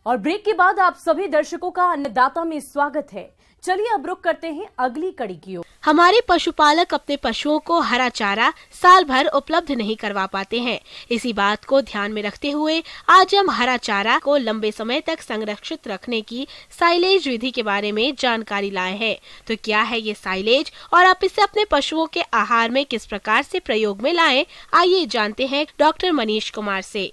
और ब्रेक के बाद आप सभी दर्शकों का अन्नदाता में स्वागत है। चलिए अब रुक करते हैं अगली कड़ी की ओर। हमारे पशुपालक अपने पशुओं को हरा चारा साल भर उपलब्ध नहीं करवा पाते हैं। इसी बात को ध्यान में रखते हुए आज हम हरा चारा को लंबे समय तक संरक्षित रखने की साइलेज विधि के बारे में जानकारी लाए हैं। तो क्या है ये साइलेज और आप इसे अपने पशुओं के आहार में किस प्रकार से प्रयोग में लाएं, आइए जानते हैं डॉक्टर मनीष कुमार से।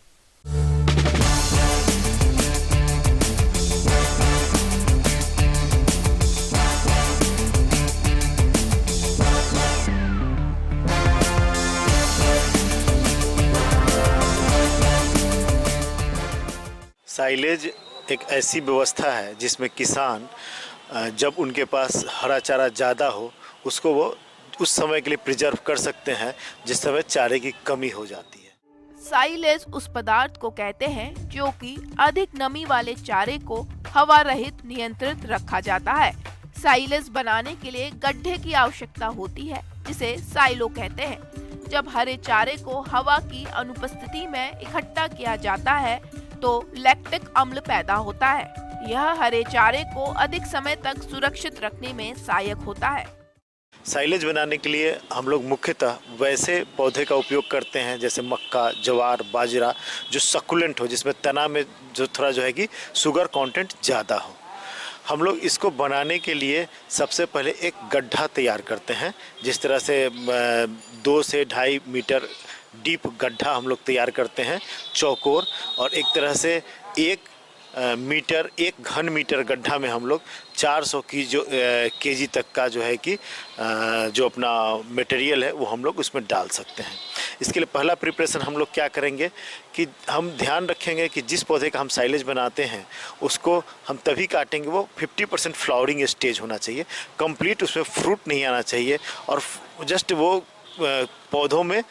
साइलेज एक ऐसी व्यवस्था है जिसमें किसान जब उनके पास हरा चारा ज़्यादा हो उसको वो उस समय के लिए प्रिजर्व कर सकते हैं जिस समय चारे की कमी हो जाती है। साइलेज उस पदार्थ को कहते हैं जो कि अधिक नमी वाले चारे को हवा रहित नियंत्रित रखा जाता है। साइलेज बनाने के लिए गड्ढे की आवश्यकता होती है जिसे साइलो कहते हैं। जब हरे चारे को हवा की अनुपस्थिति में इकट्ठा किया जाता है तो लैक्टिक अम्ल पैदा होता है। यह हरे चारे को अधिक समय तक सुरक्षित रखने में सहायक होता है। साइलेज बनाने के लिए हम लोग मुख्यतः वैसे पौधे का उपयोग करते हैं जैसे मक्का, ज्वार, बाजरा जो सकुलेंट हो, जिसमें तना में जो थोड़ा जो है कि शुगर कंटेंट ज़्यादा हो। हम लोग इसको बनाने के लिए सबसे पहले एक गड्ढा तैयार करते हैं। जिस तरह से 2 से 2.5 मीटर डीप गड्ढा हम लोग तैयार करते हैं चौकोर, और एक तरह से 1 घन मीटर गड्ढा में हम लोग 400 केजी तक का जो है कि जो अपना मटेरियल है वो हम लोग उसमें डाल सकते हैं। इसके लिए पहला प्रिपरेशन हम लोग क्या करेंगे कि हम ध्यान रखेंगे कि जिस पौधे का हम साइलेज बनाते हैं उसको हम तभी काटेंगे वो 50% फ्लावरिंग स्टेज होना चाहिए, कंप्लीट उसमें फ्रूट नहीं आना चाहिए, और जस्ट वो पौधों में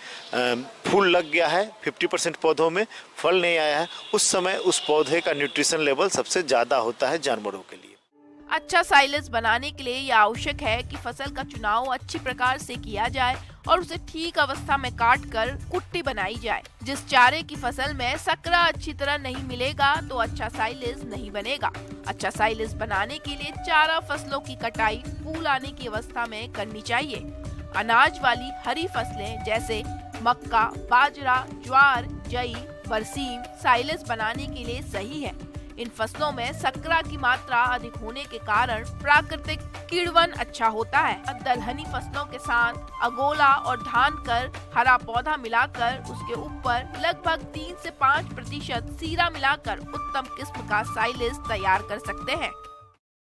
फूल लग गया है, 50% पौधों में फल नहीं आया है, उस समय उस पौधे का न्यूट्रिशन लेवल सबसे ज़्यादा होता है जानवरों के लिए। अच्छा साइलेज बनाने के लिए यह आवश्यक है कि फसल का चुनाव अच्छी प्रकार से किया जाए और उसे ठीक अवस्था में काट कर कुट्टी बनाई जाए। जिस चारे की फसल में सकरा अच्छी तरह नहीं मिलेगा तो अच्छा साइलेज नहीं बनेगा। अच्छा साइलेज बनाने के लिए चारा फसलों की कटाई फूल आने की अवस्था में करनी चाहिए। अनाज वाली हरी फसलें जैसे मक्का, बाजरा, ज्वार, जई, बरसीम साइलेज बनाने के लिए सही है। इन फसलों में सकरा की मात्रा अधिक होने के कारण प्राकृतिक कीड़वन अच्छा होता है। दलहनी फसलों के साथ अगोला और धान कर हरा पौधा मिलाकर उसके ऊपर लगभग 3 से 5% सीरा मिलाकर उत्तम किस्म का साइलेज तैयार कर सकते हैं।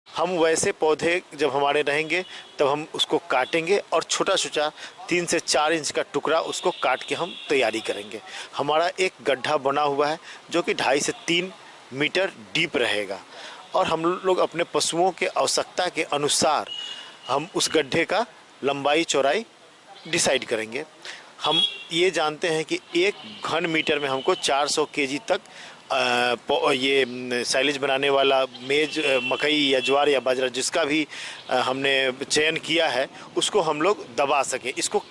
हम वैसे पौधे जब हमारे रहेंगे तब हम उसको काटेंगे और छोटा छोटा 3 से 4 इंच का टुकड़ा उसको काट के हम तैयारी करेंगे। हमारा एक गड्ढा बना हुआ है जो कि 2.5 से 3 मीटर डीप रहेगा, और हम लोग अपने पशुओं के आवश्यकता के अनुसार हम उस गड्ढे का लंबाई चौड़ाई डिसाइड करेंगे। हम ये जानते हैं कि 1 घन मीटर में हमको 400 केजी तक ये साइलेज बनाने वाला मेज, मकई या ज्वार या बाजरा जिसका भी हमने चयन किया है उसको हम लोग दबा सकें। इसको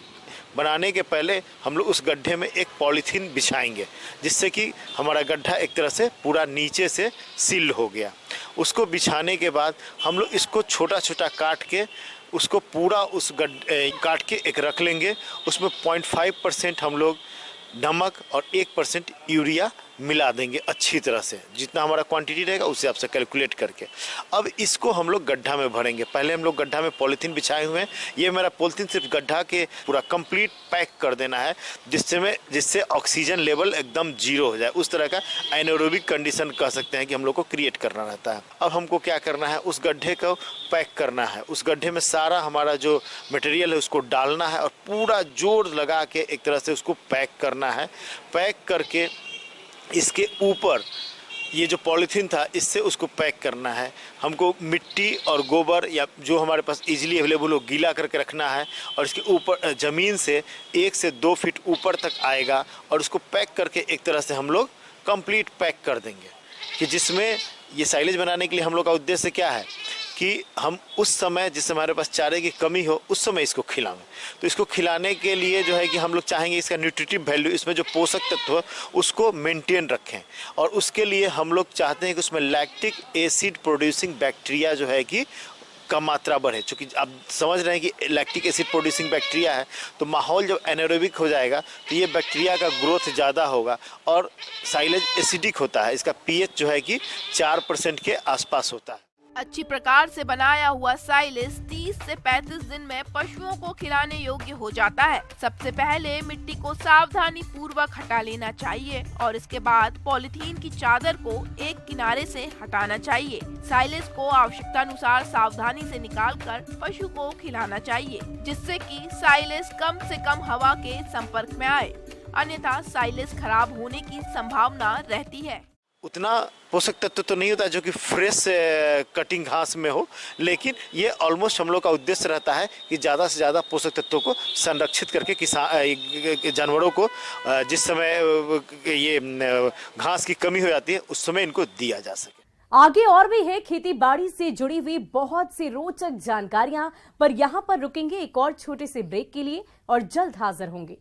बनाने के पहले हम लोग उस गड्ढे में एक पॉलीथीन बिछाएंगे जिससे कि हमारा गड्ढा एक तरह से पूरा नीचे से सील हो गया। उसको बिछाने के बाद हम लोग इसको छोटा छोटा काट के उसको पूरा उस काट के एक रख लेंगे। उसमें 0.5% हम लोग नमक और 1% यूरिया मिला देंगे अच्छी तरह से। जितना हमारा क्वांटिटी रहेगा उस हिसाब से कैलकुलेट करके अब इसको हम लोग गड्ढा में भरेंगे। पहले हम लोग गड्ढा में पॉलीथीन बिछाए हुए हैं। ये मेरा पॉलीथीन सिर्फ गड्ढा के पूरा कंप्लीट पैक कर देना है जिससे ऑक्सीजन लेवल एकदम 0 हो जाए। उस तरह का एनारोबिक कंडीशन कह सकते हैं कि हम लोग को क्रिएट करना रहता है। अब हमको क्या करना है, उस गड्ढे को पैक करना है। उस गड्ढे में सारा हमारा जो मटेरियल है उसको डालना है और पूरा जोर लगा के एक तरह से उसको पैक करना है। पैक करके इसके ऊपर ये जो पॉलीथीन था इससे उसको पैक करना है। हमको मिट्टी और गोबर या जो हमारे पास इजीली अवेलेबल हो गीला करके रखना है, और इसके ऊपर ज़मीन से 1 से 2 फीट ऊपर तक आएगा, और उसको पैक करके एक तरह से हम लोग कंप्लीट पैक कर देंगे। कि जिसमें ये साइलेज बनाने के लिए हम लोग का उद्देश्य क्या है कि हम उस समय जिस समय हमारे पास चारे की कमी हो उस समय इसको खिलाएं। तो इसको खिलाने के लिए जो है कि हम लोग चाहेंगे इसका न्यूट्रिटिव वैल्यू, इसमें जो पोषक तत्व उसको मेंटेन रखें, और उसके लिए हम लोग चाहते हैं कि उसमें लैक्टिक एसिड प्रोड्यूसिंग बैक्टीरिया जो है कि कम मात्रा बढ़े। चूँकि आप समझ रहे हैं कि लैक्टिक एसिड प्रोड्यूसिंग बैक्टीरिया है, तो माहौल जब एनारोबिक हो जाएगा तो ये बैक्टीरिया का ग्रोथ ज़्यादा होगा और साइलेज एसिडिक होता है। इसका पीएच जो है कि 4% के आसपास होता है। अच्छी प्रकार से बनाया हुआ साइलेज 30 से 35 दिन में पशुओं को खिलाने योग्य हो जाता है। सबसे पहले मिट्टी को सावधानी पूर्वक हटा लेना चाहिए और इसके बाद पॉलीथीन की चादर को एक किनारे से हटाना चाहिए। साइलेज को आवश्यकतानुसार सावधानी से निकालकर पशु को खिलाना चाहिए, जिससे कि साइलेज कम से कम हवा के संपर्क में आए, अन्यथा साइलेज खराब होने की संभावना रहती है। उतना पोषक तत्व तो नहीं होता जो कि फ्रेश कटिंग घास में हो, लेकिन ये ऑलमोस्ट हम लोग का उद्देश्य रहता है कि ज़्यादा से ज़्यादा पोषक तत्वों को संरक्षित करके जानवरों को जिस समय ये घास की कमी हो जाती है उस समय इनको दिया जा सके। आगे और भी है खेती बाड़ी से जुड़ी हुई बहुत सी रोचक जानकारियां, पर यहाँ पर रुकेंगे एक और छोटे से ब्रेक के लिए और जल्द हाजिर होंगे।